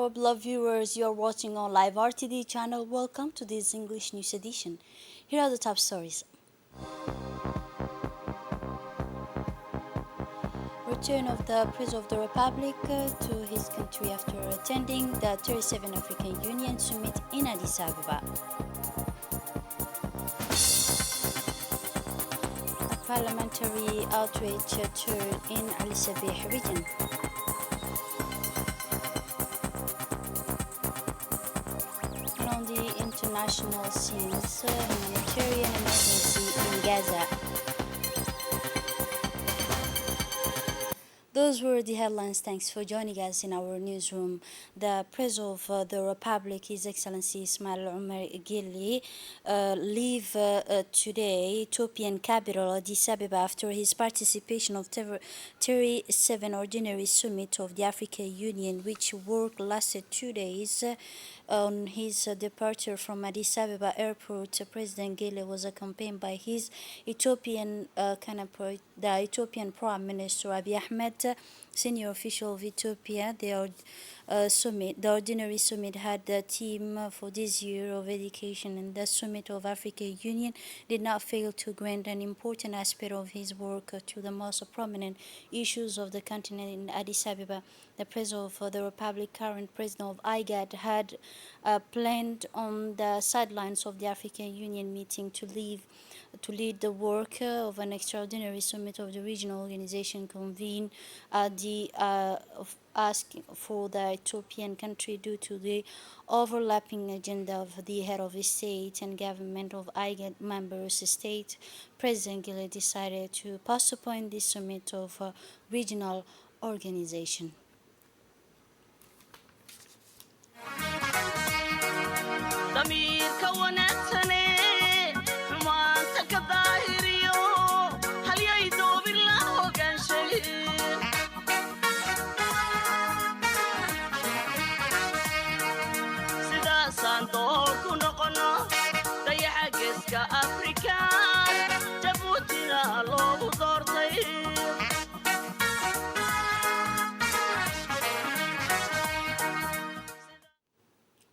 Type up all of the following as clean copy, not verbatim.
our beloved viewers. You're watching on Live RTD channel. Welcome to this English news edition. Here are the top stories. Return of the President of the Republic to his country after attending the 37th African Union Summit in Addis Ababa. A parliamentary outreach tour in Ali Sabeh region. And on the international scenes, humanitarian emergency in Gaza. Those were the headlines. Thanks for joining us in our newsroom. The President of the Republic, His Excellency Ismail Omar Guelleh, leave today Ethiopian capital Addis Ababa after his participation of 37 Ordinary Summit of the African Union, which work lasted 2 days. On his departure from Addis Ababa airport, President Guelleh was accompanied by his Ethiopian counterpart, the Ethiopian Prime Minister Abiy Ahmed, senior official of Ethiopia. The Ordinary Summit had the theme for this year of education, and the Summit of African Union did not fail to grant an important aspect of his work to the most prominent issues of the continent in Addis Ababa. The President of the Republic, current President of IGAD, had planned on the sidelines of the African Union meeting to lead the work of an extraordinary summit of the regional organization convened asking for the Ethiopian country due to the overlapping agenda of the head of the state and government of IGAD member state. President Guelleh decided to postpone this summit of regional organization.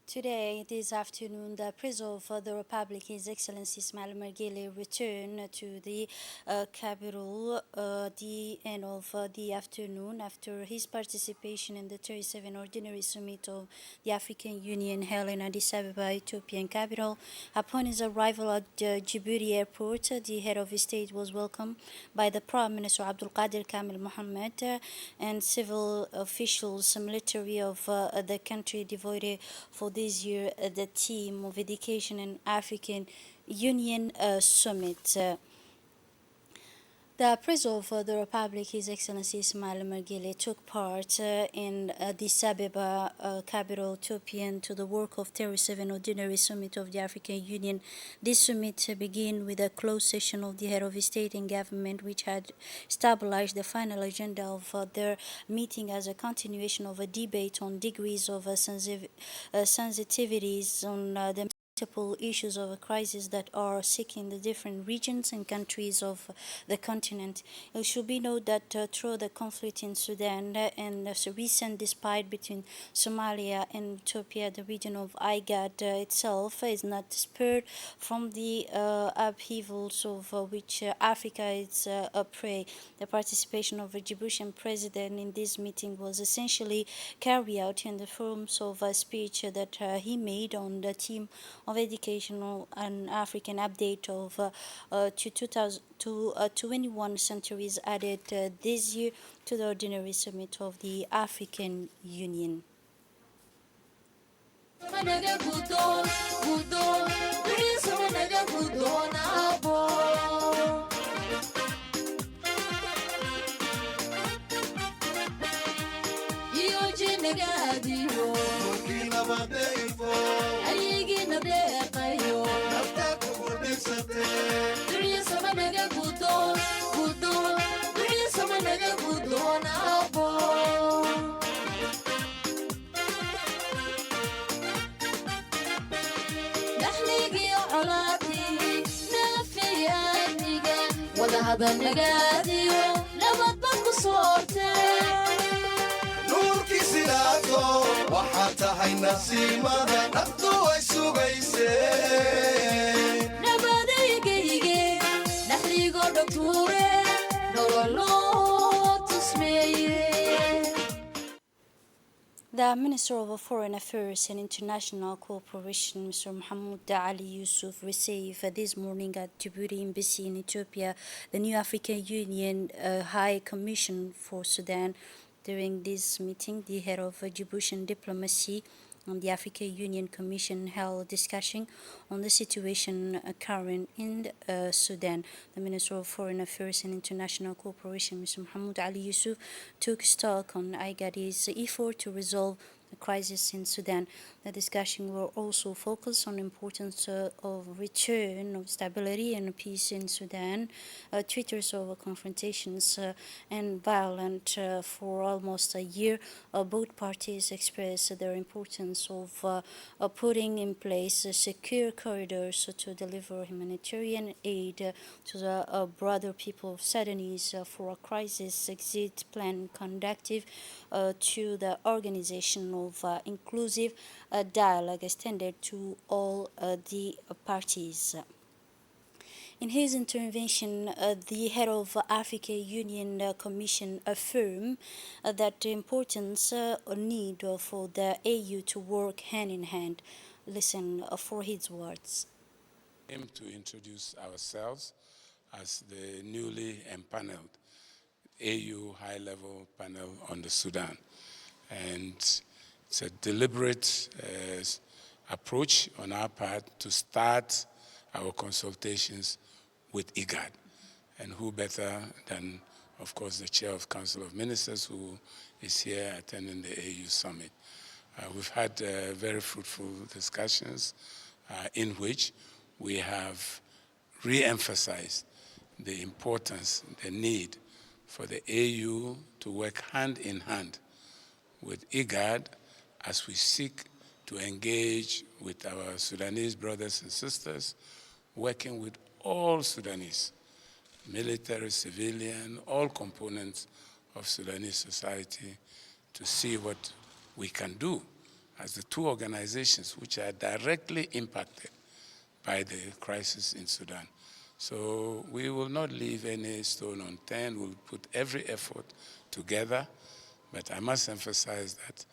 Today, this afternoon, the President of the Republic, His Excellency Ismail Omar Guelleh, returned to the capital at the end of the afternoon after his participation in the 37th Ordinary Summit of the African Union held in Addis Ababa, Ethiopian capital. Upon his arrival at Djibouti airport, the head of state was welcomed by the Prime Minister Abdul Qadir Kamil Mohammed and civil officials, military of the country devoted for this year the theme of education and African Union Summit. The President of the Republic, His Excellency Ismail Omar Guelleh, took part in Addis Ababa, capital Ethiopian, to the work of 37 Ordinary Summit of the African Union. This summit began with a closed session of the head of state and government, which had stabilized the final agenda of their meeting as a continuation of a debate on degrees of sensitivities on the multiple issues of a crisis that are seeking the different regions and countries of the continent. It should be noted that through the conflict in Sudan and the recent dispute between Somalia and Ethiopia, the region of IGAD itself is not spared from the upheavals of which Africa is a prey. The participation of the Djiboutian president in this meeting was essentially carried out in the forms of a speech that he made on the theme of educational and African update of to 21 centuries added this year to the Ordinary Summit of the African Union. هذا النقادي لما تبقى صورته نور كسلا ahaato waxaa tahay nasiimada naftu way sugaysee nabadaygayge naxligo dhogtuure nololoo tusmeeye. The Minister of Foreign Affairs and International Cooperation, Mr. Mohammed Ali Yusuf, received this morning at Djibouti Embassy in Ethiopia the new African Union High Commission for Sudan. During this meeting, the head of Djiboutian diplomacy and the African Union Commission held a discussion on the situation current in Sudan. The Minister of Foreign Affairs and International Cooperation, Mr. Mohammed Ali Yusuf, took stock on IGAD's effort to resolve the crisis in Sudan. The discussion will also focus on the importance of return of stability and peace in Sudan. Tweeters of confrontations and violence for almost a year, both parties expressed their importance of putting in place secure corridors to deliver humanitarian aid to the broader people of Sudanese for a crisis exit plan conducive to the organization of inclusive dialogue extended to all the parties. In his intervention, the head of African Union Commission affirmed that the importance or need for the AU to work hand in hand. Listen for his words. Aim to introduce ourselves as the newly empaneled AU high-level panel on the Sudan. And it's a deliberate approach on our part to start our consultations with IGAD. And who better than, of course, the Chair of Council of Ministers, who is here attending the AU Summit. We've had very fruitful discussions in which we have re-emphasized the importance, the need for the AU to work hand in hand with IGAD as we seek to engage with our Sudanese brothers and sisters, working with all Sudanese, military, civilian, all components of Sudanese society to see what we can do as the two organizations which are directly impacted by the crisis in Sudan. So we will not leave any stone unturned. We'll put every effort together. But I must emphasize that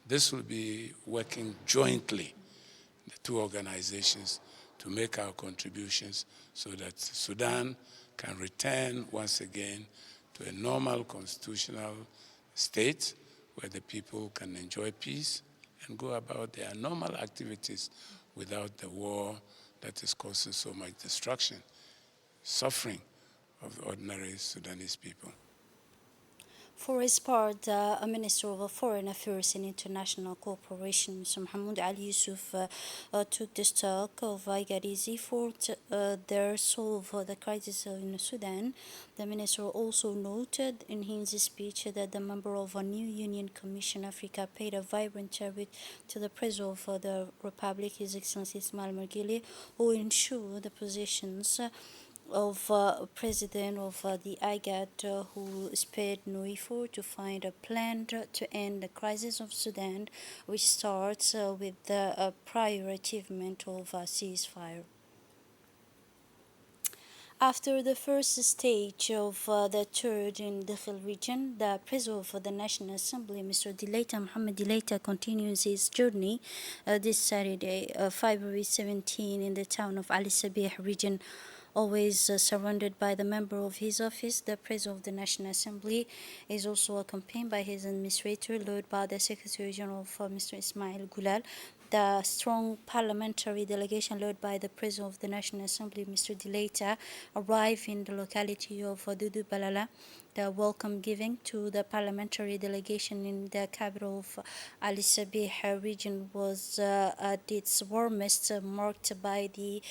this will be working jointly, the two organizations, to make our contributions so that Sudan can return once again to a normal constitutional state where the people can enjoy peace and go about their normal activities without the war that is causing so much destruction, suffering of the ordinary Sudanese people. For his part, a Minister of Foreign Affairs and International Cooperation, Mr. Mohammed Ali Yusuf, took the stock of IGAD's effort to solve the crisis in Sudan. The Minister also noted in his speech that the member of a new Union Commission Africa paid a vibrant tribute to the President of the Republic, His Excellency Ismail Margili, who ensured the positions of President of the IGAD, who spared no effort to find a plan to end the crisis of Sudan, which starts with the prior achievement of a ceasefire. After the first stage of the third in the Dakhil region, the President of the National Assembly, Mr. Dileita Mohamed Dileita, continues his journey this Saturday, February 17, in the town of Ali Sabih region. Always surrounded by the member of his office, the President of the National Assembly is also accompanied by his administrator, led by the Secretary General of Mr. Ismail Gulal. The strong parliamentary delegation led by the President of the National Assembly, Mr. Dileita, arrived in the locality of Dudu Balala. The welcome given to the parliamentary delegation in the capital of Ali Sabih region was at its warmest, marked by the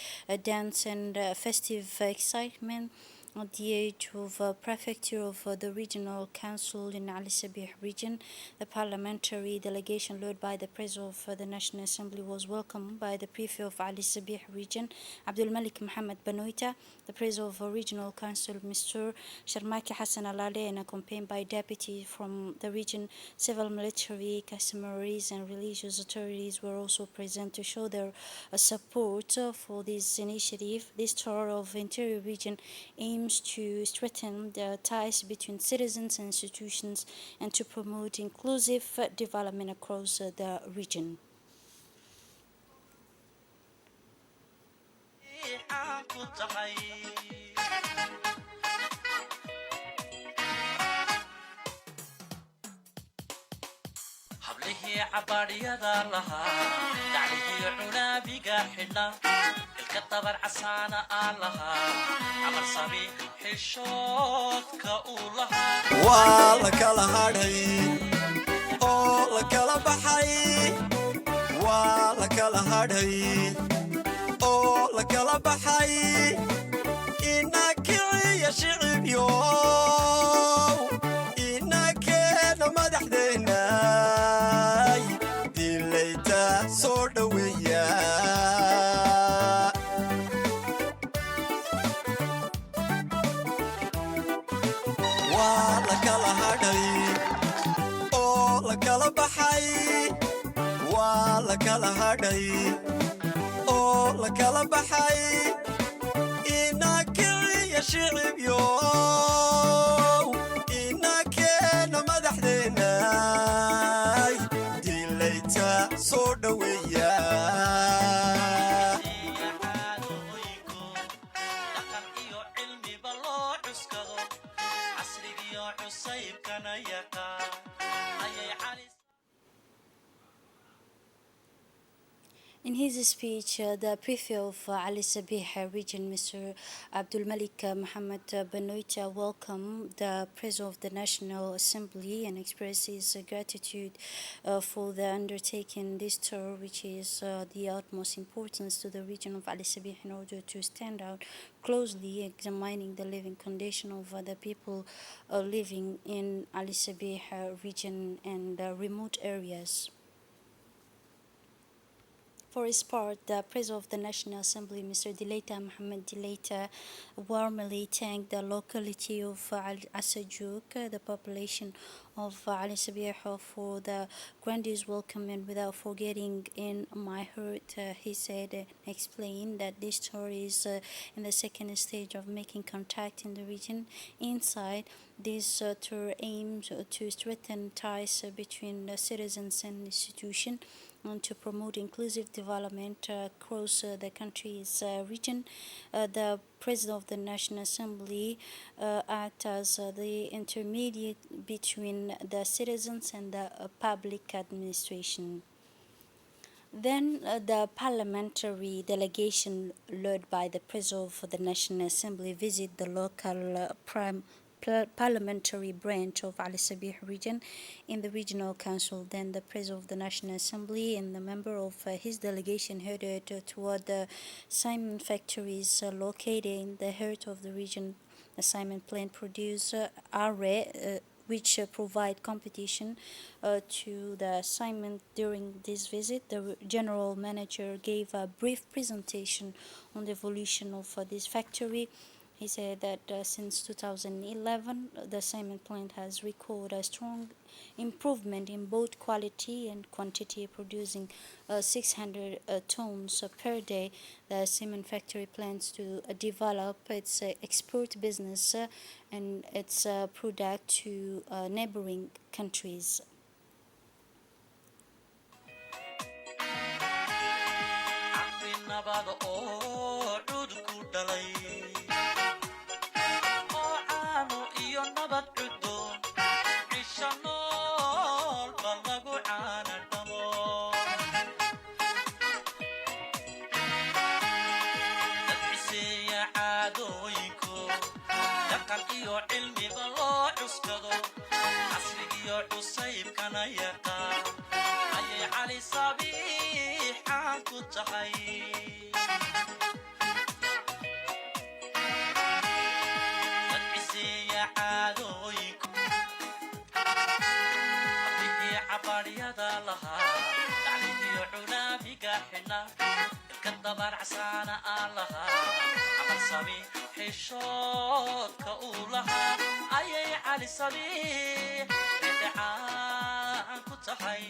dance and festive excitement At the age of prefecture of the regional council in Ali Sabih region, the parliamentary delegation led by the president of the National Assembly was welcomed by the prefect of Ali Sabih region, Abdul Malik Mohammed Banoita, the president of the regional council, Mr. Sharmaki Hassan Alale, and accompanied by deputy from the region. Civil, military, customaries, and religious authorities were also present to show their support for this initiative. This tour of interior region aims to strengthen the ties between citizens and institutions and to promote inclusive development across the region. hablihii cabaadhyada lahaa daclihii cunaabiga xidhna ilka dabar casaana aan lahaa camal sabi xishoodka uu lahaa waa la kala hadhay oo la kala baxay waa la kala hadhay oo la kala baxay inakiciya shicibyo inakeena madaxdeenay dilayta soo dhoweeya waa la kala hadhay oo la kala baxay waa la kala hadhay oo la kala baxay inakiciya shicibyo inakeena madaxdeenay dilayta soo dhoweeya dhaqan iyo cilmiba loo cuskado casrigiyo cusaybkana yaqaan ayay cali In his speech, the prefect of Ali Sabih region, Mr. Abdul Malik Mohammed Banoita, welcomed the President of the National Assembly and expressed his gratitude for the undertaking this tour, which is the utmost importance to the region of Ali Sabih in order to stand out closely examining the living condition of the people living in Ali Sabih region and remote areas. For his part, the President of the National Assembly, Mr. Dileita Mohammed Dileita, warmly thanked the locality of Al Asajuk, the population of Ali Sabih, for the grandiose welcome, and without forgetting in my heart, he said and explained that this tour is in the second stage of making contact in the region. Inside, this tour aims to strengthen ties between the citizens and institutions and to promote inclusive development across the country's region. The President of the National Assembly acts as the intermediate between the citizens and the public administration. Then the parliamentary delegation led by the President of the National Assembly visit the local parliamentary branch of Ali Sabih region in the regional council. Then the President of the National Assembly and the member of his delegation headed toward the cement factories located in the heart of the region. The cement plant produce array which provide competition to the cement. During this visit, the general manager gave a brief presentation on the evolution of this factory. He said that since 2011, the cement plant has recorded a strong improvement in both quality and quantity, producing 600 tons per day. The cement factory plans to develop its export business and its product to neighboring countries. cabri nabada oo cud ku dhalay oo caano iyo nabad cuddo cisha nool ba lagu caana dhamo dad xiseeya caadooyinku dhaqan iyo cilmiba loo cuskado casrigiyo cusaybkana yaqaan ayay cali sabiix caan ku tahay xidhna ilka dabaracsaana aan lahaa camal sami xishoodka uu lahaa ayay cali sabiix xidhacaan ku tahay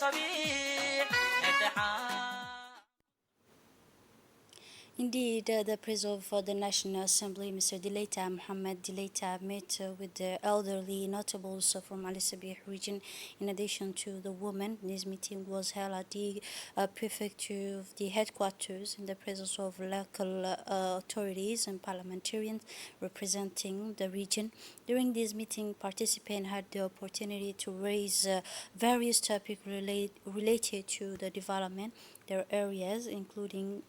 sabiix xidhacaan. Indeed, the President of the National Assembly, Mr. Dileita Mohammed Dileita, met with the elderly notables from Ali Sabih region. In addition to the women, this meeting was held at the prefecture of the headquarters in the presence of local authorities and parliamentarians representing the region. During this meeting, participants had the opportunity to raise various topics related to the development, their areas, including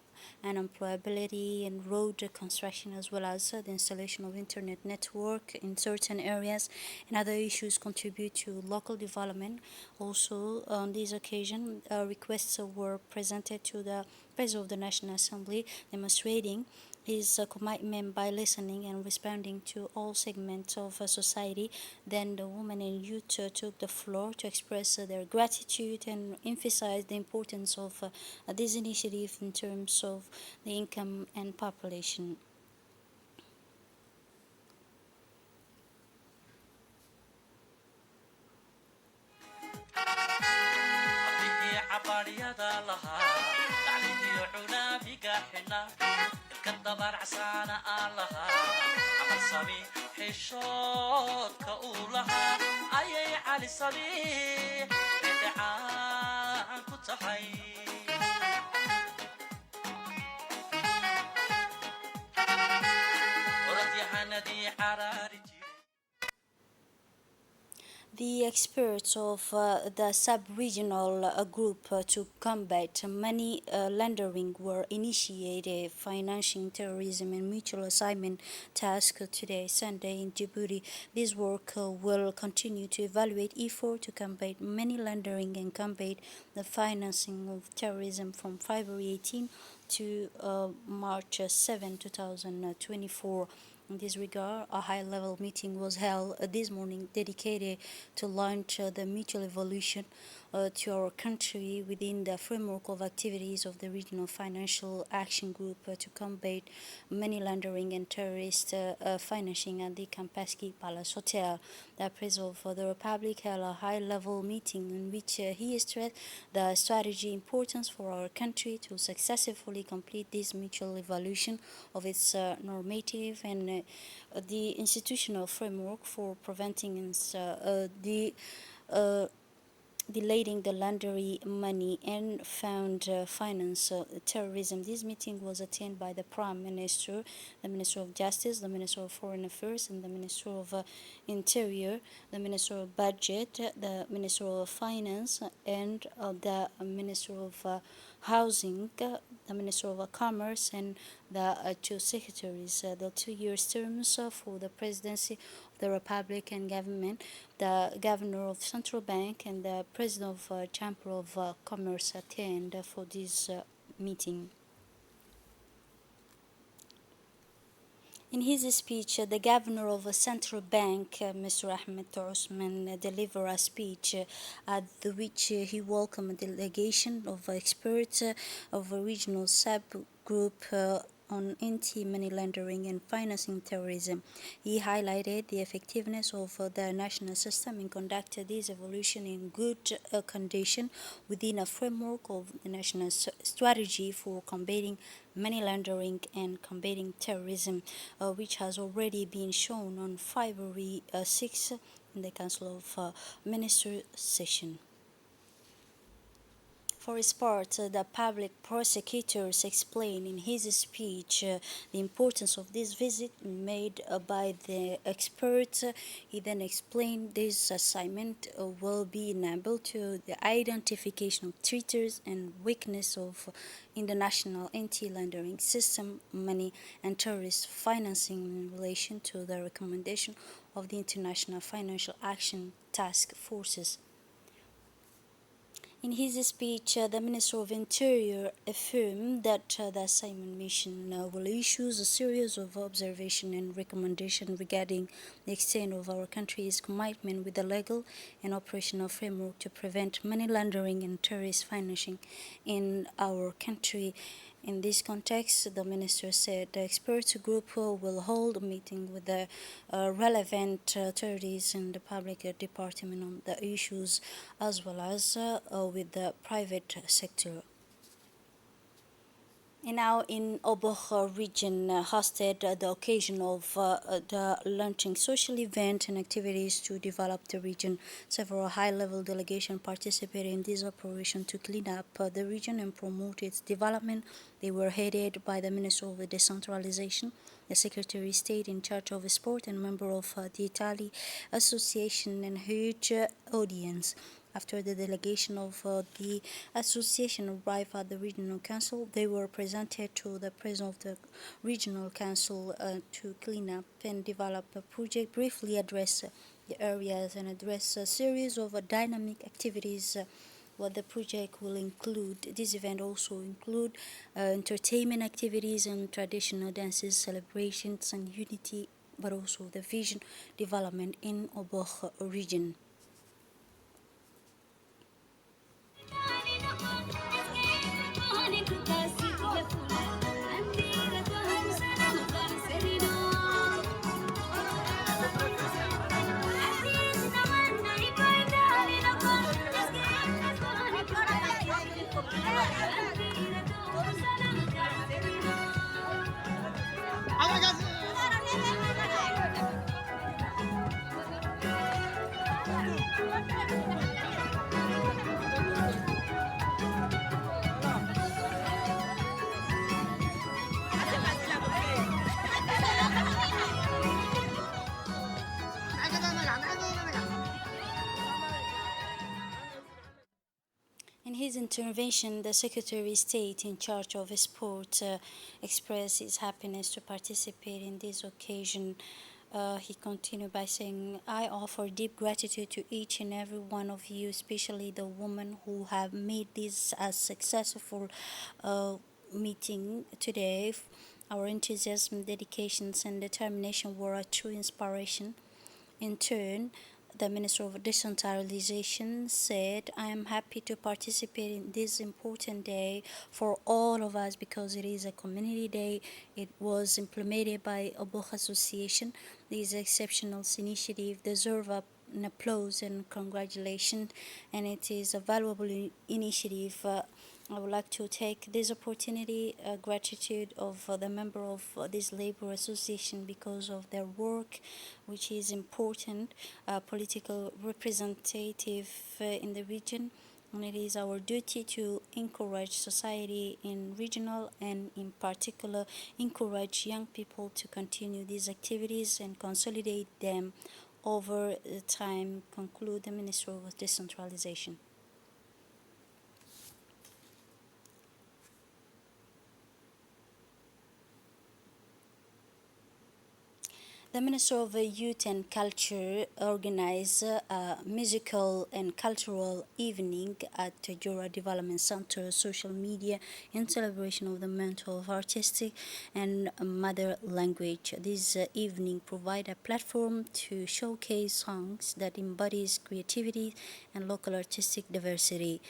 unemployability and road construction, as well as the installation of internet network in certain areas, and other issues contribute to local development. Also, on this occasion, requests were presented to the President of the National Assembly, demonstrating his commitment by listening and responding to all segments of society. Then the women and youth took the floor to express their gratitude and emphasize the importance of this initiative in terms of the income and population. abihii cabaryada lahaa daclidiyo cunaabiga xidhna ilka dabaracsaana aan lahaa camal sami xishoodka uu lahaa ayay cali sabiix xidhacaan ku tahay orodyahanadii caraari jiray. The experts of the sub-regional group to combat money laundering were initiated financing terrorism and mutual assignment task today, Sunday, in Djibouti. This work will continue to evaluate effort to combat money laundering and combat the financing of terrorism from February 18 to March 7, 2024. In this regard, a high-level meeting was held this morning dedicated to launch the mutual evolution to our country within the framework of activities of the Regional Financial Action Group to combat money laundering and terrorist financing at the Campasky Palace Hotel. The President of the Republic held a high-level meeting in which he stressed the strategy importance for our country to successfully complete this mutual evolution of its normative and the institutional framework for preventing delaying the laundering money and found finance terrorism. This meeting was attended by the Prime Minister, the Minister of Justice, the Minister of Foreign Affairs, and the Minister of Interior, the Minister of Budget, the Minister of Finance, and the Minister of Housing, the Minister of Commerce, and the two secretaries. The 2 year terms for the presidency of the Republic and government, the Governor of Central Bank, and the President of Chamber of Commerce attend for this meeting. In his speech, the Governor of the Central Bank, Mr. Ahmed Osman, delivered a speech at which he welcomed a delegation of experts of a regional subgroup on anti-money laundering and financing terrorism. He highlighted the effectiveness of the national system and conducted this evolution in good condition within a framework of the national strategy for combating money laundering and combating terrorism, which has already been shown on February 6 in the Council of Ministers session. For his part, the public prosecutors explained in his speech the importance of this visit made by the experts. He then explained this assignment will be enabled to the identification of threats and weakness of in the national anti-laundering system, money and terrorist financing in relation to the recommendation of the International Financial Action Task Forces. In his speech, the Minister of Interior affirmed that the assignment mission will issue a series of observation and recommendation regarding the extent of our country's commitment with the legal and operational framework to prevent money laundering and terrorist financing in our country. In this context, the minister said the experts group will hold a meeting with the relevant authorities and the public department on the issues, as well as with the private sector. And now in Oboch region hosted the occasion of the launching social event and activities to develop the region. Several high-level delegations participated in this operation to clean up the region and promote its development. They were headed by the Minister of Decentralization, the Secretary of State in charge of sport, and member of the Italy Association, and huge audience. After the delegation of the association arrived at the regional council, they were presented to the president of the regional council to clean up and develop a project, briefly address the areas and address a series of dynamic activities. What the project will include. This event also include entertainment activities and traditional dances, celebrations and unity, but also the vision development in Oboch region. In his intervention, the Secretary of State in charge of sport expressed his happiness to participate in this occasion. He continued by saying, I offer deep gratitude to each and every one of you, especially the women who have made this a successful meeting today. Our enthusiasm, dedications, and determination were a true inspiration. In turn, the Minister of Decentralization said, I am happy to participate in this important day for all of us because it is a community day. It was implemented by Oboch Association. This exceptional initiative deserves an applause and congratulations, and it is a valuable initiative. I would like to take this opportunity, gratitude of the member of this labor association because of their work, which is important, political representative in the region. And it is our duty to encourage society in regional and in particular encourage young people to continue these activities and consolidate them over time, conclude the Minister of Decentralization. The Minister of Youth and Culture organized a musical and cultural evening at the Jura Development Center social media in celebration of the month of artistic and mother language. This evening provides a platform to showcase songs that embodies creativity and local artistic diversity.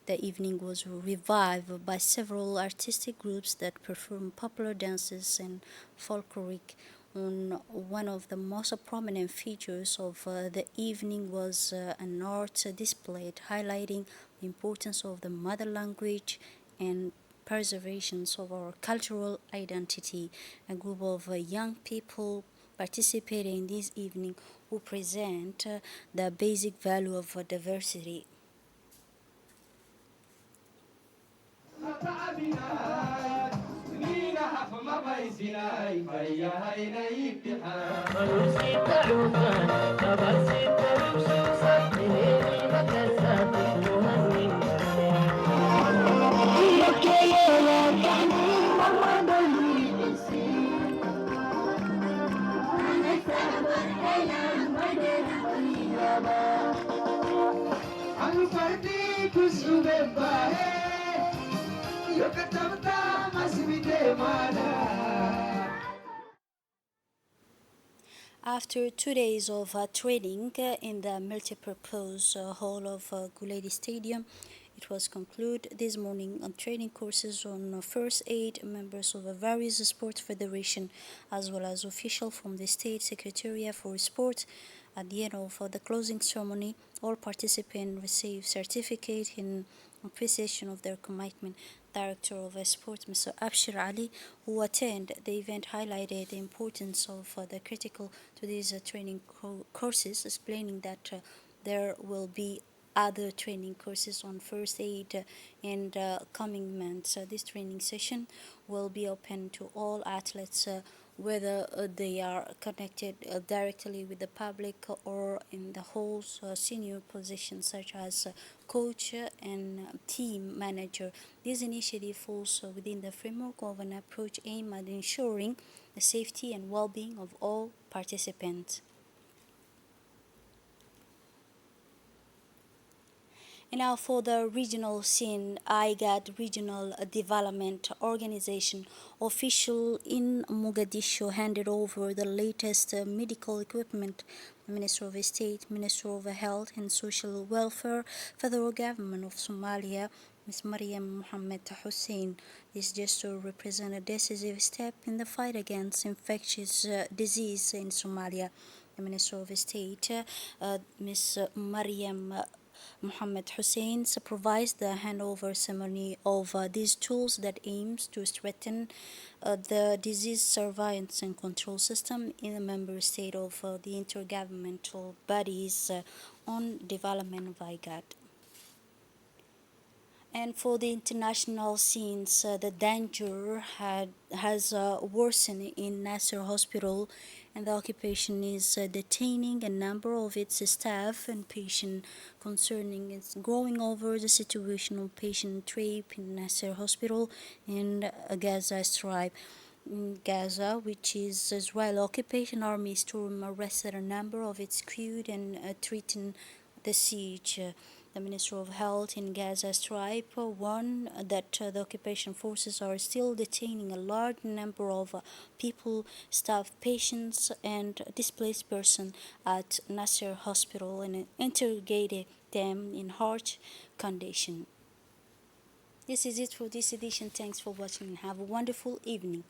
The evening was revived by several artistic groups that performed popular dances and folkloric. One of the most prominent features of the evening was an art display highlighting the importance of the mother language and preservation of our cultural identity. A group of young people participated in this evening who present the basic value of diversity. After 2 days of training in the multipurpose hall of Guledi Stadium, it was concluded this morning on training courses on first aid. Members of various sports federation as well as officials from the State Secretariat for Sport. At the end of the closing ceremony, all participants received certificate in appreciation of their commitment. Director of Sport, Mr. Abshir Ali, who attended the event, highlighted the importance of the critical to these training courses, explaining that there will be other training courses on first aid in the coming months. This training session will be open to all athletes, whether they are connected directly with the public or in the whole senior positions such as coach and team manager. This initiative falls within the framework of an approach aimed at ensuring the safety and well-being of all participants. And now for the regional scene, IGAD Regional Development Organization official in Mogadishu handed over the latest medical equipment. The Minister of State, Minister of Health and Social Welfare, Federal Government of Somalia, Ms. Mariam Mohammed Hussein. This gesture represents a decisive step in the fight against infectious disease in Somalia. The Minister of State, Ms. Mariam Mohammed Hussein supervised the handover ceremony of these tools that aims to strengthen the disease surveillance and control system in the member state of the intergovernmental bodies on development of IGAD. And for the international scenes, the danger has worsened in Nasser Hospital, and the occupation is detaining a number of its staff and patients concerning its growing over the situation of patient rape in Nasser Hospital in Gaza Strip. In Gaza, which is Israeli occupation army storm arrested a number of its crew and threatened the siege. The Minister of Health in Gaza Strip warned that the occupation forces are still detaining a large number of people, staff, patients, and displaced persons at Nasser Hospital and interrogated them in harsh conditions. This is it for this edition. Thanks for watching and have a wonderful evening.